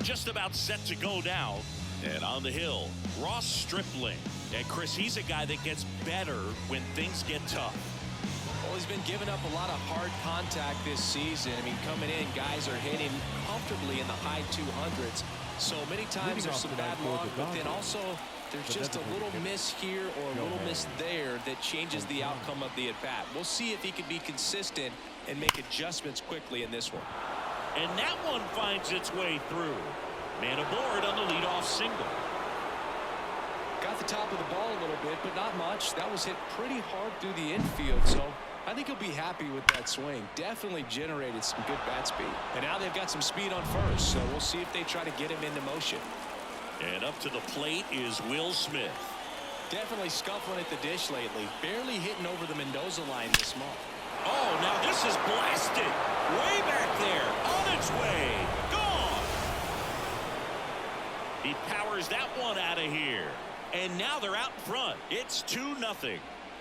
just about set to go now. And on the hill, Ross Stripling. And Chris, he's a guy that gets better when things get tough. Well, he's been giving up a lot of hard contact this season. I mean, coming in, guys are hitting comfortably in the high 200s. So many times there's some bad luck, but then also there's just a little miss here or a little miss there that changes the outcome of the at-bat. We'll see if he can be consistent and make adjustments quickly in this one. And that one finds its way through. Man aboard on the leadoff single. Got the top of the ball a little bit, but not much. That was hit pretty hard through the infield, so I think he'll be happy with that swing. Definitely generated some good bat speed. And now they've got some speed on first, so we'll see if they try to get him into motion. And up to the plate is Will Smith. Definitely scuffling at the dish lately. Barely hitting over the Mendoza line this month. Oh, now this is blasted. Way back there. On its way. Gone. He powers that one out of here. And now they're out in front. It's 2-0.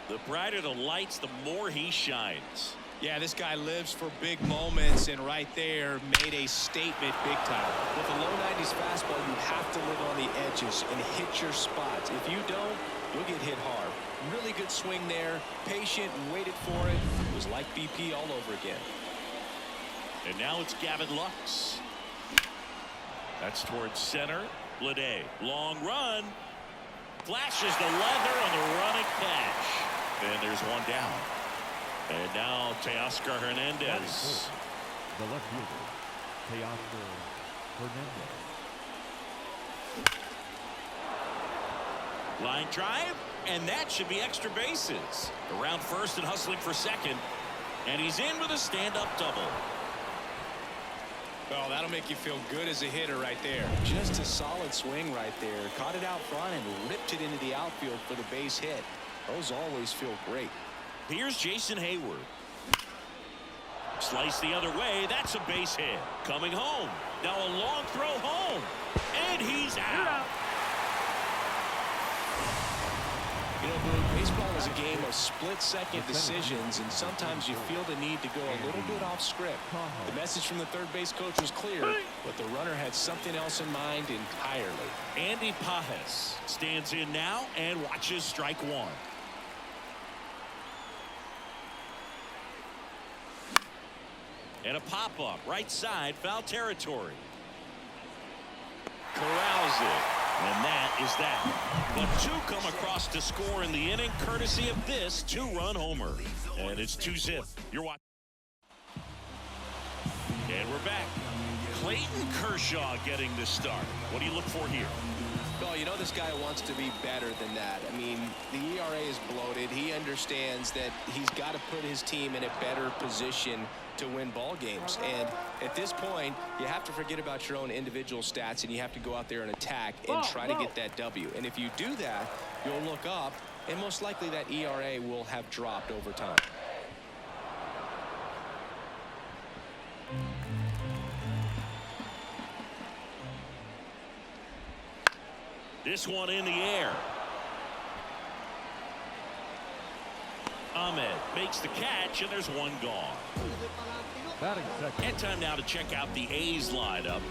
The brighter the lights, the more he shines. Yeah, this guy lives for big moments, and right there made a statement big time. With a low 90s fastball, you have to live on the edges and hit your spots. If you don't, you'll get hit hard. Really good swing there, patient and waited for it. It was like BP all over again. And now it's Gavin Lux. That's towards center. Blade, long run. Flashes the leather on the running catch. And there's one down. And now Teoscar Hernandez. The left fielder, Teoscar Hernandez. Line drive, and that should be extra bases. Around first and hustling for second. And he's in with a stand-up double. Oh, that'll make you feel good as a hitter right there. Just a solid swing right there. Caught it out front and ripped it into the outfield for the base hit. Those always feel great. Here's Jason Hayward. Slice the other way. That's a base hit. Coming home. Now a long throw home. And he's out. You know, baseball is a game of split-second decisions, and sometimes you feel the need to go a little bit off script. The message from the third base coach was clear, but the runner had something else in mind entirely. Andy Pajes stands in now and watches strike one. And a pop-up right side, foul territory. Corrals it. And that is that. But two come across to score in the inning, courtesy of this two-run homer. And it's 2-zip. You're watching. And we're back. Clayton Kershaw getting the start. What do you look for here? Well, you know this guy wants to be better than that. I mean, the ERA is bloated. He understands that he's got to put his team in a better position to win ball games. And at this point, you have to forget about your own individual stats, and you have to go out there and attack and try to get that W. And if you do that, you'll look up, and most likely that ERA will have dropped over time. This one in the air. Ahmed makes the catch, and there's one gone. And time now to check out the A's lineup.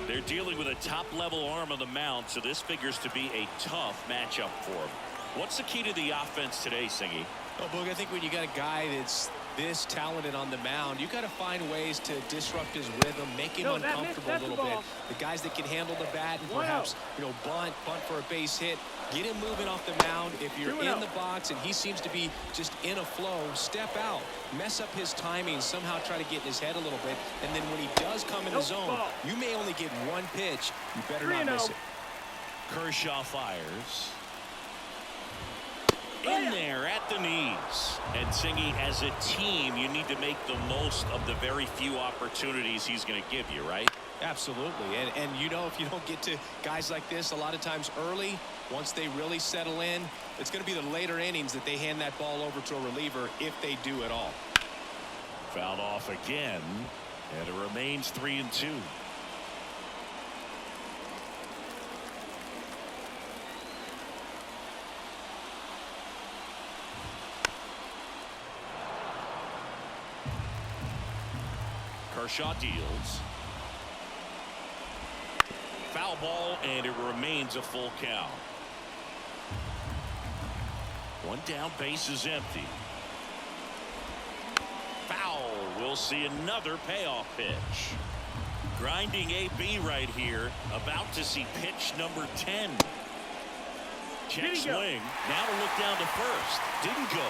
They're dealing with a top-level arm on the mound, so this figures to be a tough matchup for them. What's the key to the offense today, Singy? Well, Boog, I think when you got a guy that's this talented on the mound, you got to find ways to disrupt his rhythm, make him uncomfortable a little bit. The guys that can handle the bat and perhaps, bunt for a base hit, get him moving off the mound. If you're in the box and he seems to be just in a flow, step out, mess up his timing, somehow try to get in his head a little bit, and then when he does come in the zone, you may only get one pitch. You better not miss it. Kershaw fires. In there at the knees. And Singy, as a team, you need to make the most of the very few opportunities he's going to give you, right? Absolutely. And if you don't get to guys like this a lot of times early, once they really settle in, it's going to be the later innings that they hand that ball over to a reliever if they do at all. Fouled off again, and it remains 3-2. Kershaw deals. foul ball, and it remains a full count. One down, base is empty. Foul. We'll see another payoff pitch. Grinding AB right here. About to see pitch number 10. Check swing. Now to look down to first. Didn't go.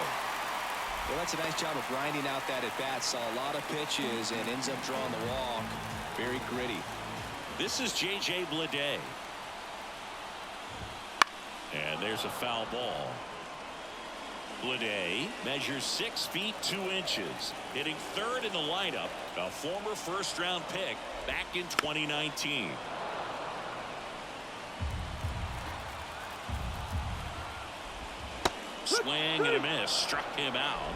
Well, that's a nice job of grinding out that at bat. Saw a lot of pitches and ends up drawing the walk. Very gritty. This is J.J. Bleday. And there's a foul ball. Bleday measures 6 feet 2 inches, hitting third in the lineup, a former first-round pick back in 2019. Swing and a miss, struck him out,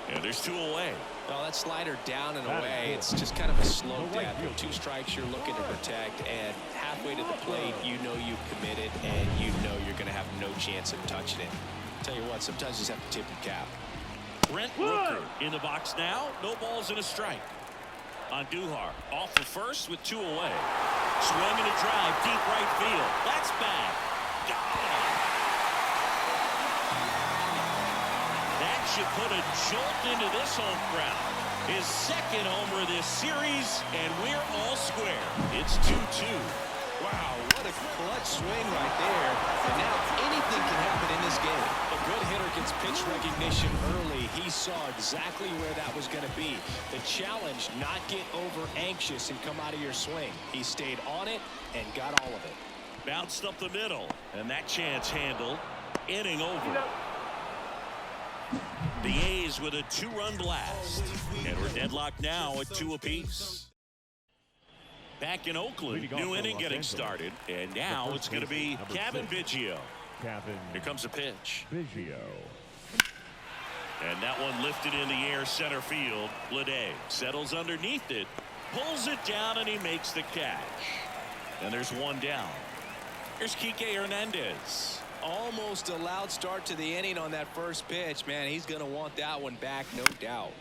and there's 2 away. Well, that slider down and away, it's just kind of a slow death. With 2 strikes, you're looking to protect, and halfway to the plate, you know you've committed, and you know you're going to have no chance of touching it. Tell you what, sometimes you just have to tip your cap. Brent Rooker in the box now. No balls and a strike. On Duhar, off the first with 2 away. Swing and a drive, deep right field. That's back. Gone. That should put a jolt into this home crowd. His second homer of this series, and we're all square. It's 2-2. Wow, what a clutch swing right there. And now anything can happen in this game. A good hitter gets pitch recognition early. He saw exactly where that was going to be. The challenge, not get over anxious and come out of your swing. He stayed on it and got all of it. Bounced up the middle, and that chance handled. Inning over. The A's with a 2-run blast. And we're deadlocked now at 2 apiece. Back in Oakland, new inning getting started, and now it's going to be Cavan Biggio. Here comes a pitch. Biggio. And that one lifted in the air center field. Bleday settles underneath it, pulls it down, and he makes the catch. And there's 1 down. Here's Kike Hernandez. Almost a loud start to the inning on that first pitch. Man, he's going to want that one back, no doubt.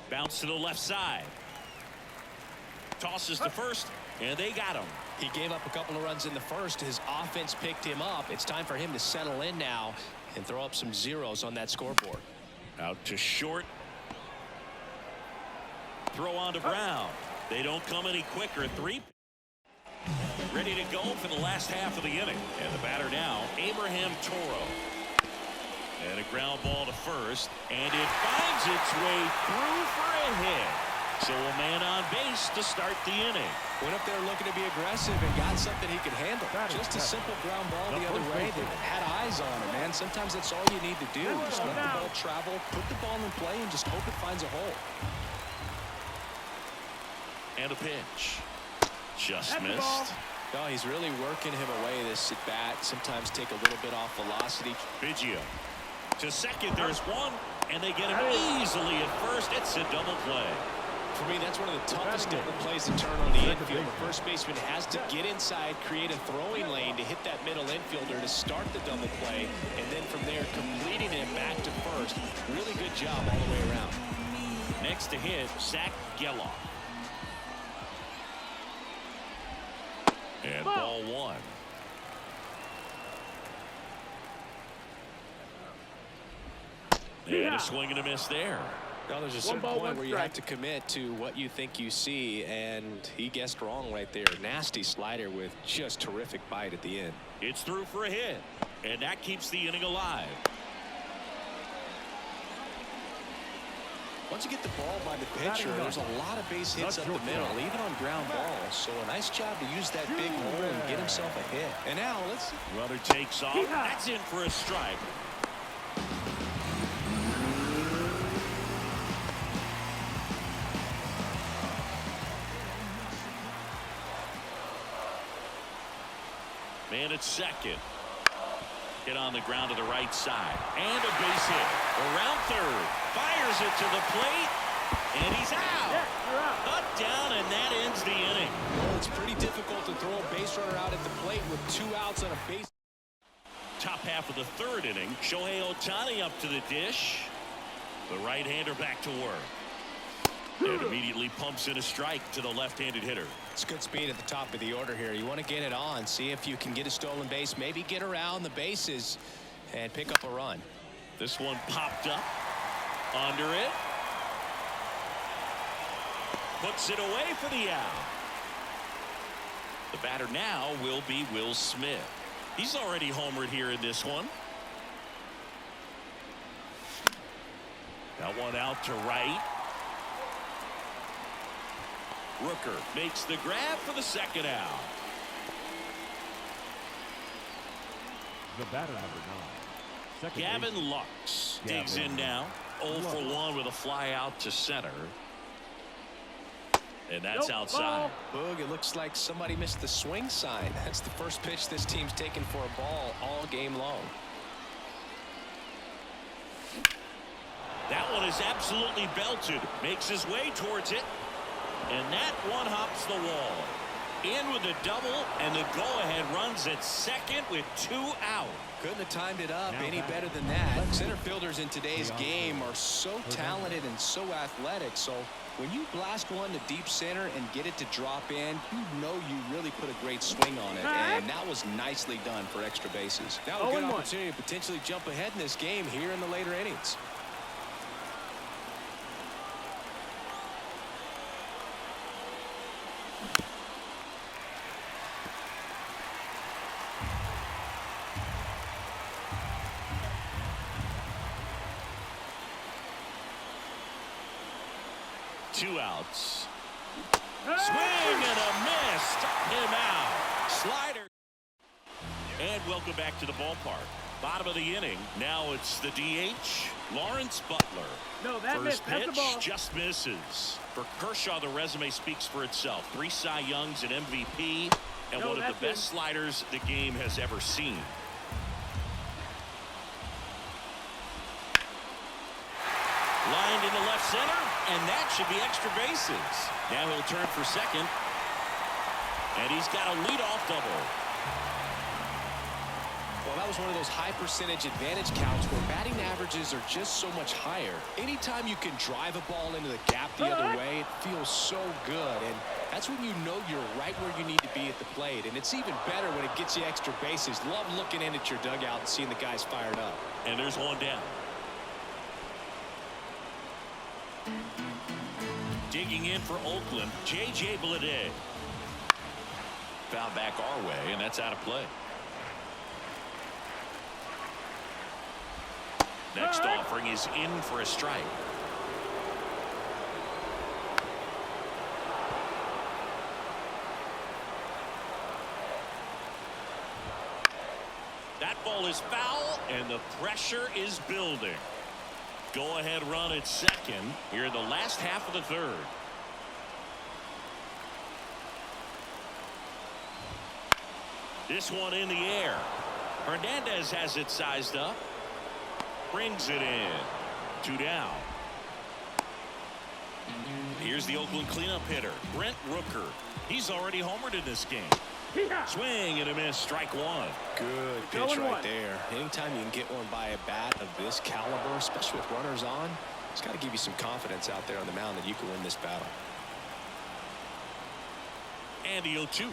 Bounce to the left side. Tosses to first. And they got him. He gave up a couple of runs in the first. His offense picked him up. It's time for him to settle in now and throw up some zeros on that scoreboard. Out to short. Throw on to Brown. They don't come any quicker. 3. Ready to go for the last half of the inning. And the batter now, Abraham Toro. And a ground ball to first. And it finds its way through for a hit. So a man on base to start the inning. Went up there looking to be aggressive and got something he could handle. Just a simple ground ball the other way that had eyes on him, man. Sometimes that's all you need to do. Just let the ball travel, put the ball in play, and just hope it finds a hole. And a pitch. Just missed. Oh, he's really working him away this at bat. Sometimes take a little bit off velocity. Biggio to second. There's 1, and they get him easily at first. It's a double play. For me, that's one of the toughest double plays to turn on the infield. The first baseman has to get inside, create a throwing lane to hit that middle infielder to start the double play, and then from there, completing it back to first. Really good job all the way around. Next to hit, Zach Geloff. And ball 1. And a swing and a miss there. Well, there's a certain point where you have to commit to what you think you see, and he guessed wrong right there. Nasty slider with just terrific bite at the end. It's through for a hit, and that keeps the inning alive. Once you get the ball by the pitcher, there's a lot of base hits up the middle, even on ground balls. So a nice job to use that big hole and get himself a hit. And now let's see. Runner takes off. That's in for a strike. Man at second. Hit on the ground to the right side. And a base hit. Around third. Fires it to the plate. And he's out. Cut down, and that ends the inning. Well, it's pretty difficult to throw a base runner out at the plate with 2 outs on a base. Top half of the third inning. Shohei Ohtani up to the dish. The right-hander back to work. And immediately pumps in a strike to the left-handed hitter. It's good speed at the top of the order here. You want to get it on, see if you can get a stolen base, maybe get around the bases and pick up a run. This one popped up under it. Puts it away for the out. The batter now will be Will Smith. He's already homered here in this one. That one out to right. Rooker makes the grab for the second out. The batter, number 9. Gavin Lux digs in now. 0 for 1 with a fly out to center. And that's outside. Boog, it looks like somebody missed the swing sign. That's the first pitch this team's taken for a ball all game long. That one is absolutely belted. Makes his way towards it. And that one hops the wall. In with a double, and the go-ahead runs at second with 2 out. Couldn't have timed it up any better than that. Center fielders in today's game are so talented and so athletic. So when you blast one to deep center and get it to drop in, you know you really put a great swing on it. And that was nicely done for extra bases. Now a good opportunity to potentially jump ahead in this game here in the later innings. Two outs. Swing and a miss. Struck him out. Slider. And welcome back to the ballpark. Bottom of the inning. Now it's the DH, Lawrence Butler. No, that First pitch pitch just misses. For Kershaw, the resume speaks for itself. 3 Cy Youngs, an MVP, and one of the best sliders the game has ever seen. Lined into left center, and that should be extra bases. Now he'll turn for second, and he's got a leadoff double. Well, that was one of those high percentage advantage counts where batting averages are just so much higher. Anytime you can drive a ball into the gap the other way, it feels so good. And that's when you know you're right where you need to be at the plate. And it's even better when it gets you extra bases. Love looking in at your dugout and seeing the guys fired up. And there's one down. Digging in for Oakland, J.J. Bleday. Foul back our way, and that's out of play. Next offering is in for a strike. That ball is foul, and the pressure is building. Go-ahead run at second here in the last half of the third. This one in the air. Hernandez has it sized up. Brings it in. 2 down. Here's the Oakland cleanup hitter, Brent Rooker. He's already homered in this game. Swing and a miss. Strike 1. Good pitch right there. Anytime you can get one by a bat of this caliber, especially with runners on, it's got to give you some confidence out there on the mound that you can win this battle. And the 0-2.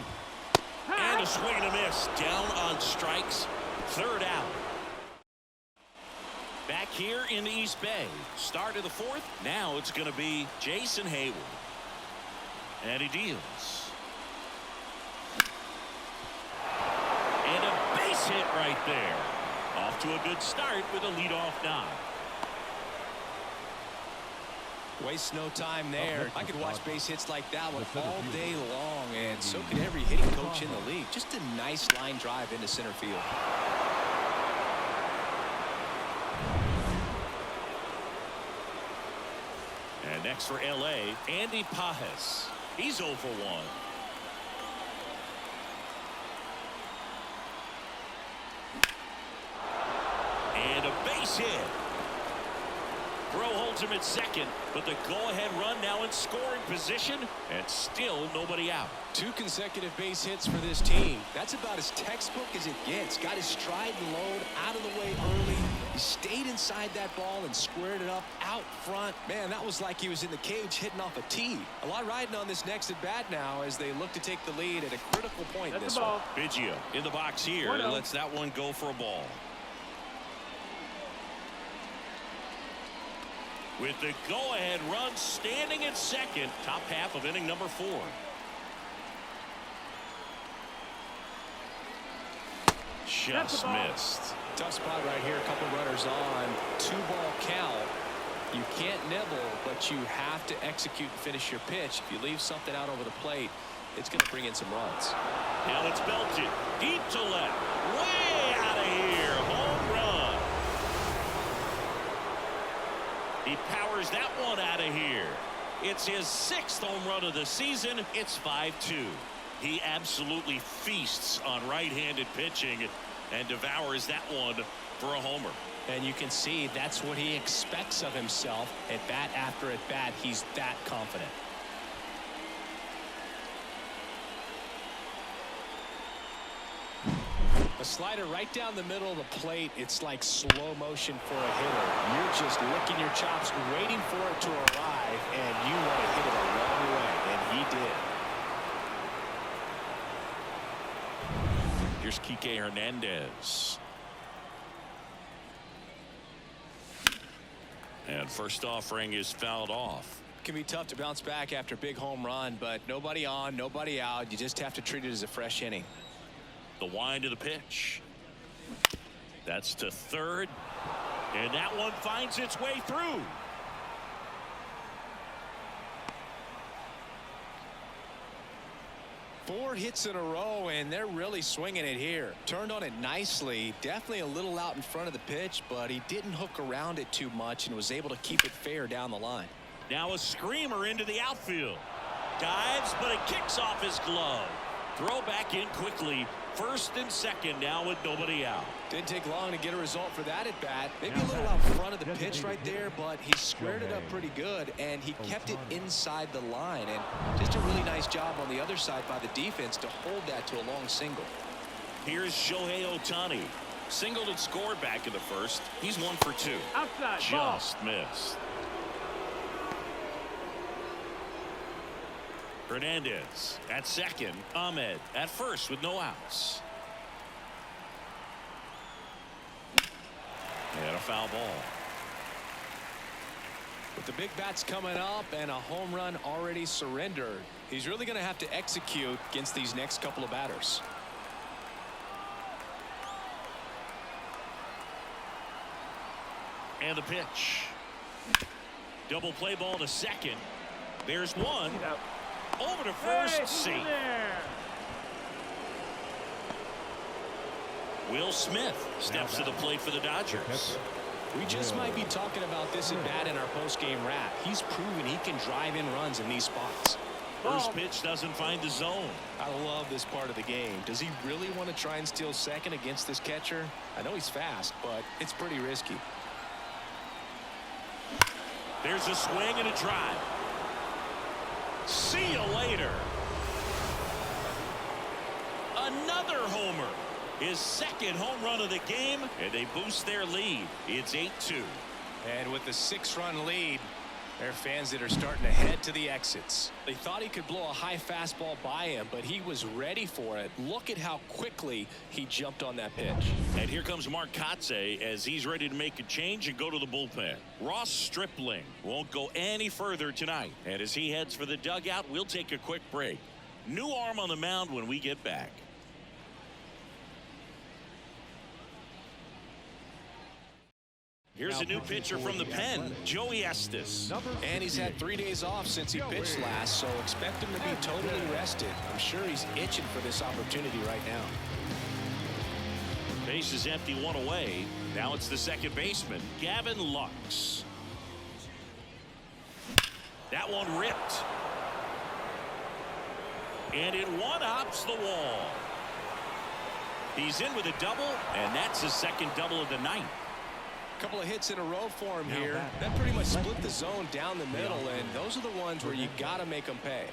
And a swing and a miss. Down on strikes. 3rd out. Back here in the East Bay. Start of the 4th. Now it's going to be Jason Hayward. And he deals. And a base hit right there. Off to a good start with a leadoff knock. Waste no time there. I could watch base hits like that one all day long, and so could every hitting coach in the league. Just a nice line drive into center field. And next for L.A., Andy Pajes. He's 0 for 1. And a base hit. Throw holds him at second, but the go-ahead run now in scoring position, and still nobody out. 2 consecutive base hits for this team. That's about as textbook as it gets. Got his stride and load out of the way early. He stayed inside that ball and squared it up out front. Man, that was like he was in the cage hitting off a tee. A lot riding on this next at bat now as they look to take the lead at a critical point in this one. Biggio in the box here lets that one go for a ball. With the go-ahead run standing at second, top half of inning number 4. Just missed. Tough spot right here. A couple runners on. 2-ball count. You can't nibble, but you have to execute and finish your pitch. If you leave something out over the plate, it's going to bring in some runs. Now it's belted deep to left. Way out of here. Home run. He powers that one out of here. It's his 6th home run of the season. It's 5-2. He absolutely feasts on right-handed pitching and devours that one for a homer. And you can see that's what he expects of himself at bat after at bat. He's that confident. A slider right down the middle of the plate. It's like slow motion for a hitter. You're just licking your chops, waiting for it to arrive, and you want to hit it a long way, and he did. Here's Kike Hernandez. And first offering is fouled off. It can be tough to bounce back after a big home run, but nobody on, nobody out. You just have to treat it as a fresh inning. The wind of the pitch. That's to third. And that one finds its way through. Four hits in a row, and they're really swinging it here. Turned on it nicely. Definitely a little out in front of the pitch, but he didn't hook around it too much and was able to keep it fair down the line. Now a screamer into the outfield. Dives, but it kicks off his glove. Throw back in quickly. First and second now with nobody out. Didn't take long to get a result for that at bat. Maybe a little out front of the pitch right there, but he squared it up pretty good, and he kept it inside the line. And just a really nice job on the other side by the defense to hold that to a long single. Here's Shohei Ohtani. Singled and scored back in the first. He's 1 for 2. Outside. Just missed. Hernandez at second. Ahmed at first with no outs. And a foul ball. With the big bats coming up and a home run already surrendered, he's really going to have to execute against these next couple of batters. And the pitch. Double play ball to second. There's one. Over to first. Safe. Will Smith steps to the plate for the Dodgers. We just might be talking about this at bat in our post-game wrap. He's proven he can drive in runs in these spots. First pitch doesn't find the zone. I love this part of the game. Does he really want to try and steal second against this catcher? I know he's fast, but it's pretty risky. There's a swing and a drive. See you later. Another homer. His second home run of the game, and they boost their lead. It's 8-2. And with the 6-run lead, there are fans that are starting to head to the exits. They thought he could blow a high fastball by him, but he was ready for it. Look at how quickly he jumped on that pitch. And here comes Mark Kotze as he's ready to make a change and go to the bullpen. Ross Stripling won't go any further tonight. And as he heads for the dugout, we'll take a quick break. New arm on the mound when we get back. Here's a new pitcher from the pen, Joey Estes. And he's had 3 days off since he pitched last, so expect him to be totally rested. I'm sure he's itching for this opportunity right now. Base is empty, one away. Now it's the second baseman, Gavin Lux. That one ripped. And it one-hops the wall. He's in with a double, and that's his second double of the night. Couple of hits in a row for him here. That pretty much split the zone down the middle, and those are the ones where you got to make them pay.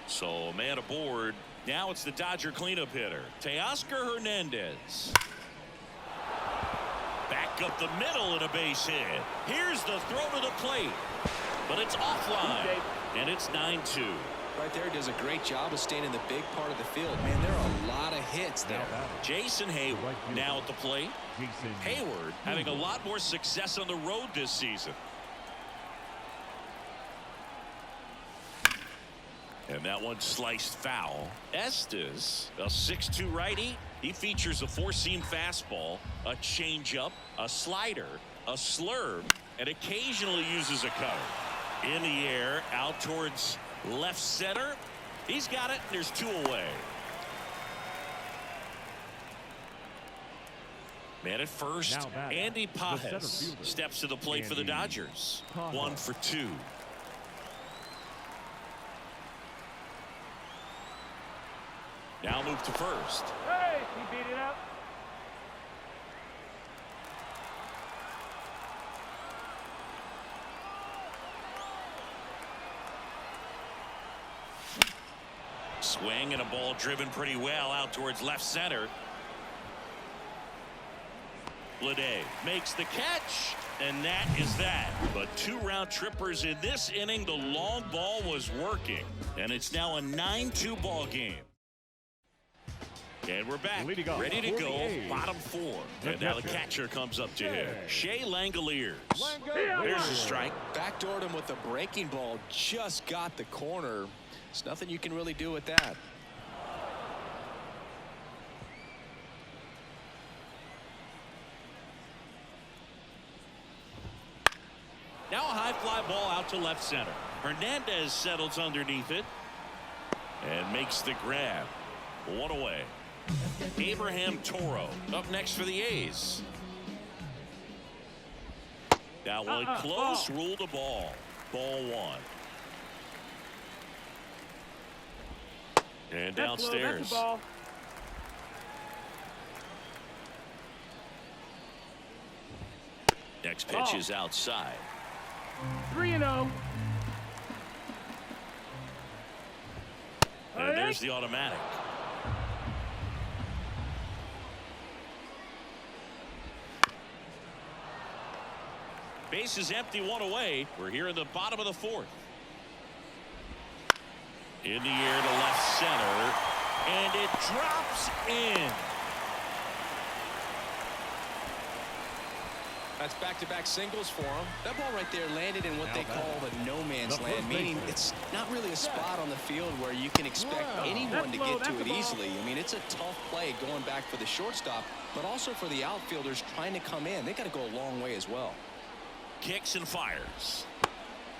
So a man aboard. Now it's the Dodger cleanup hitter, Teoscar Hernandez. Back up the middle and a base hit. Here's the throw to the plate, but it's offline, and it's 9-2. Right there, does a great job of staying in the big part of the field. Man, there are a lot of hits there. Jason Hayward now at the plate. Hayward having a lot more success on the road this season. And that one sliced foul. Estes, a 6'2" righty. He features a four-seam fastball, a changeup, a slider, a slurve, and occasionally uses a cutter. In the air, out towards left center. He's got it. There's 2 away. Man at first, Andy Pajes steps to the plate for the Dodgers. 1 for 2. Now move to first. Hey, he beat it up. Swing and a ball driven pretty well out towards left center. Bleday makes the catch, and that is that. But 2 round trippers in this inning. The long ball was working, and it's now a 9-2 ball game. And we're back, ready to go, bottom 4. And now the catcher comes up to him, Shea Langoliers. There's the strike. Backdoored him with a breaking ball, just got the corner. There's nothing you can really do with that. Now a high fly ball out to left center. Hernandez settles underneath it and makes the grab. 1 away. Abraham Toro up next for the A's. That one close, ruled a ball. Ball 1. And downstairs. Next pitch is outside. 3-0. And there's the automatic. Base is empty, 1 away. We're here in the bottom of the 4th. In the air to left center, and it drops in. That's back-to-back singles for him. That ball right there landed in what they call the no man's land, meaning it's not really a spot on the field where you can expect anyone to get to it easily. I mean, it's a tough play going back for the shortstop, but also for the outfielders trying to come in. They got to go a long way as well. Kicks and fires.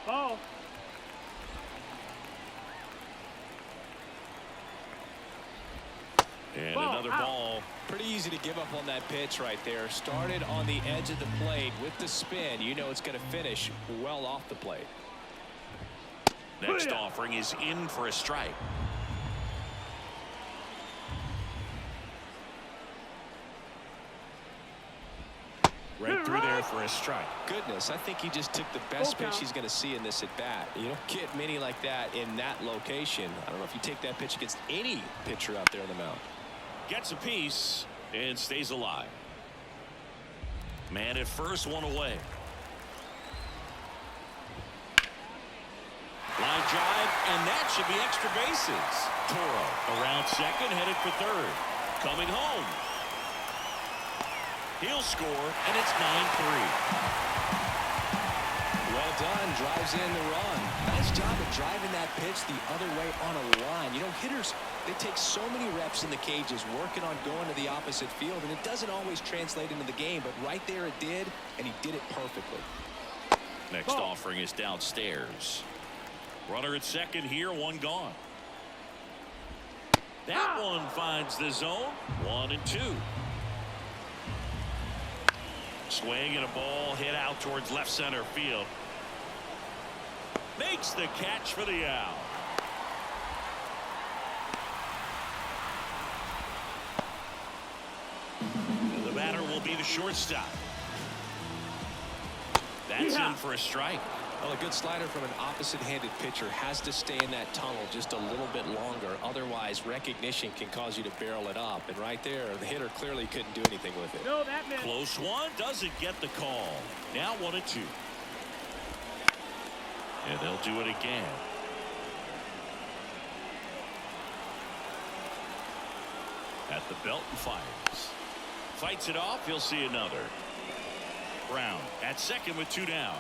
Ball. And another ball. Pretty easy to give up on that pitch right there. Started on the edge of the plate with the spin. You know it's going to finish well off the plate. Next offering is in for a strike. Right through there for a strike. Goodness, I think he just took the best pitch he's going to see in this at bat. You don't get many like that in that location. I don't know if you take that pitch against any pitcher out there on the mound. Gets a piece and stays alive. Man at first, 1 away. Line drive, and that should be extra bases. Toro around second, headed for third. Coming home. He'll score, and it's 9-3. Well done, drives in the run. Nice job of driving that pitch the other way on a line. You know, hitters, they take so many reps in the cages working on going to the opposite field, and it doesn't always translate into the game, but right there it did, and he did it perfectly. Next offering is downstairs. Runner at second here, 1 gone. That one finds the zone. 1-2. Swing and a ball hit out towards left center field. Makes the catch for the out. The batter will be the shortstop. That's in for a strike. Well, a good slider from an opposite-handed pitcher has to stay in that tunnel just a little bit longer. Otherwise, recognition can cause you to barrel it up. And right there, the hitter clearly couldn't do anything with it. No, that missed. Close one. Doesn't get the call. Now 1-2. And they'll do it again. At the belt and fires. Fights it off. He'll see another. Brown at second with 2 down.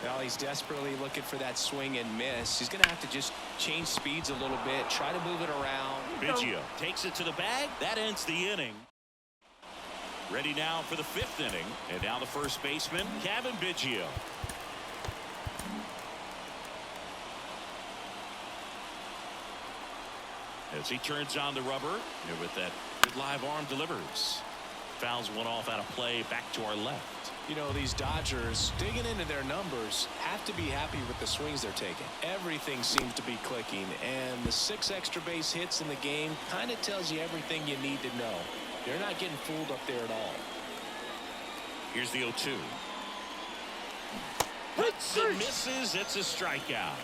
Well, he's desperately looking for that swing and miss. He's going to have to just change speeds a little bit, try to move it around. Biggio takes it to the bag. That ends the inning. Ready now for the 5th inning. And now the first baseman, Kevin Biggio. As he turns on the rubber, and with that good live arm delivers. Fouls one off out of play back to our left. You know, these Dodgers, digging into their numbers, have to be happy with the swings they're taking. Everything seems to be clicking, and the 6 extra base hits in the game kind of tells you everything you need to know. They're not getting fooled up there at all. Here's the 0-2. Hits and misses. It's a strikeout.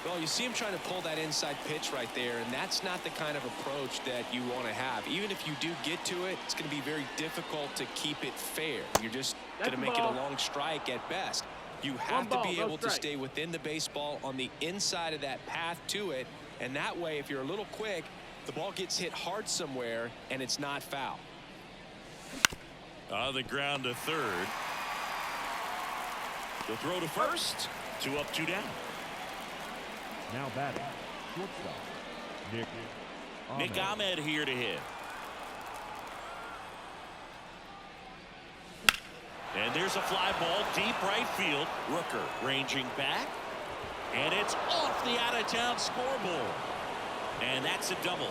Well, you see him trying to pull that inside pitch right there, and that's not the kind of approach that you want to have. Even if you do get to it, it's going to be very difficult to keep it fair. You're just going to make it a long strike at best. You have to be able to stay within the baseball on the inside of that path to it, and that way, if you're a little quick, the ball gets hit hard somewhere, and it's not foul. On the ground to third. The throw to first. 2 up, 2 down. Now batting, shortstop, Nick Ahmed here to hit. And there's a fly ball deep right field. Rooker ranging back. And it's off the out-of-town scoreboard. And that's a double.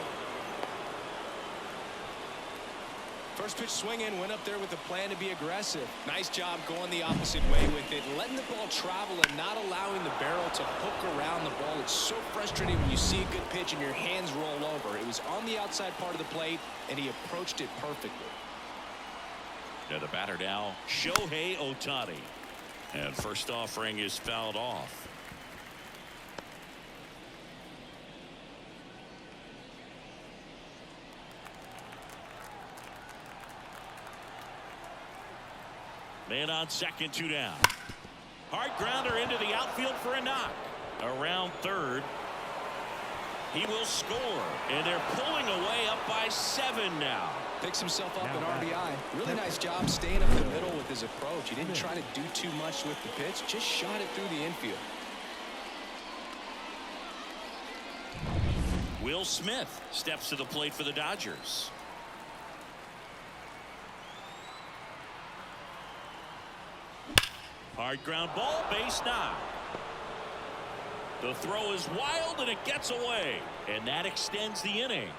First pitch swinging, went up there with a plan to be aggressive. Nice job going the opposite way with it, letting the ball travel and not allowing the barrel to hook around the ball. It's so frustrating when you see a good pitch and your hands roll over. It was on the outside part of the plate, and he approached it perfectly. Now the batter now, Shohei Ohtani. And first offering is fouled off. Man on second, 2 down. Hard grounder into the outfield for a knock. Around third. He will score. And they're pulling away up by 7 now. Picks himself up an RBI. Really nice job staying up the middle with his approach. He didn't try to do too much with the pitch. Just shot it through the infield. Will Smith steps to the plate for the Dodgers. Hard ground ball, base knock. The throw is wild and it gets away. And that extends the inning.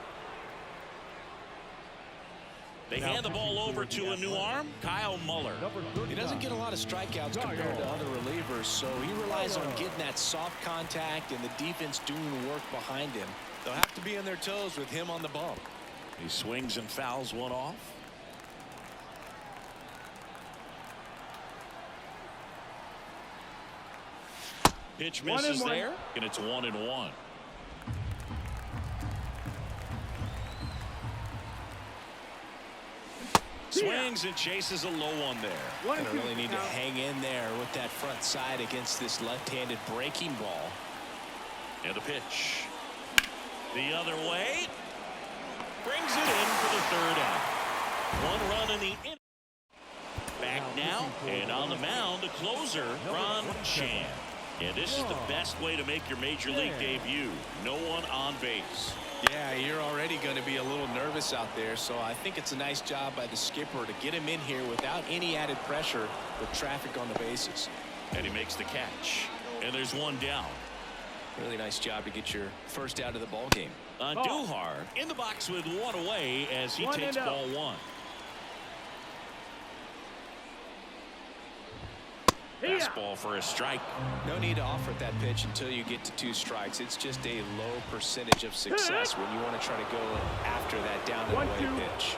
They hand the ball over to a new arm, Kyle Muller. He doesn't get a lot of strikeouts compared to other relievers, so he relies on getting that soft contact and the defense doing the work behind him. They'll have to be on their toes with him on the bump. He swings and fouls one off. Pitch misses there, and it's 1-1. Swings and chases a low one there. Gonna really need to hang in there with that front side against this left-handed breaking ball. And the pitch. The other way. Brings it in for the 3rd out. 1 run in the inning. Back now, and on the mound, the closer, Ron Chan. And this is the best way to make your major league debut. No one on base. Yeah, you're already going to be a little nervous out there, so I think it's a nice job by the skipper to get him in here without any added pressure with traffic on the bases. And he makes the catch. And there's 1 down. Really nice job to get your first out of the ball game. Andujar in the box with 1 away as he takes ball 1. Fastball for a strike. No need to offer that pitch until you get to 2 strikes. It's just a low percentage of success when you want to try to go after that down and away pitch.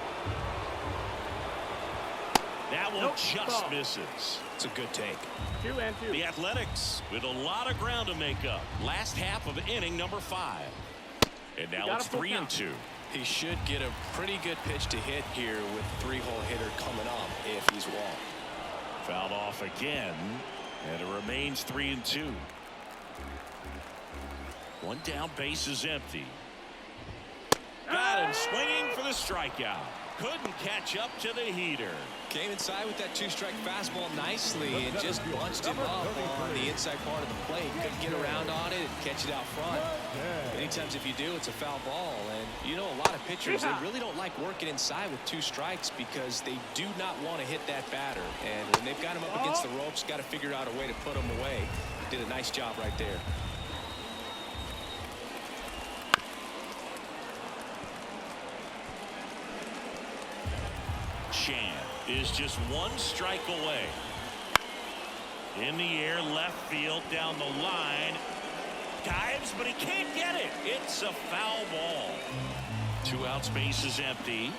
one Nope, just ball. misses. It's a good take. 2 and 2. The Athletics with a lot of ground to make up. Last half of inning number 5. And now got it's a full 3 and count. 2. He should get a pretty good pitch to hit here with the 3-hole hitter coming up if he's walked. Fouled off again, and it remains 3 and 2. One down, base is empty. Got him swinging for the strikeout. Couldn't catch up to the heater. Came inside with that 2-strike fastball nicely and just bunched him up on the inside part of the plate. Couldn't get around on it and catch it out front. Many times if you do, it's a foul ball. And you know, a lot of pitchers, they really don't like working inside with 2 strikes because they do not want to hit that batter. And when they've got him up against the ropes, got to figure out a way to put him away. Did a nice job right there. Chan is just 1 strike away. In the air, left field, down the line. Dives, but he can't get it. It's a foul ball. 2 outs, base is empty.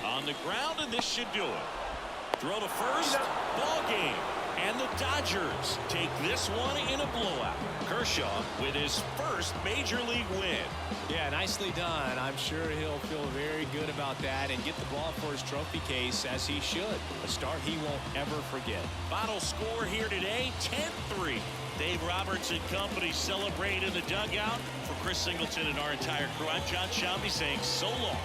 On the ground, and this should do it. Throw to first, ball game. And the Dodgers take this one in a blowout. Kershaw with his first major league win. Yeah, nicely done. I'm sure he'll feel very good about that and get the ball for his trophy case, as he should. A start he won't ever forget. Final score here today, 10-3. Dave Roberts and company celebrate in the dugout. For Chris Singleton and our entire crew, I'm John Shambi saying so long.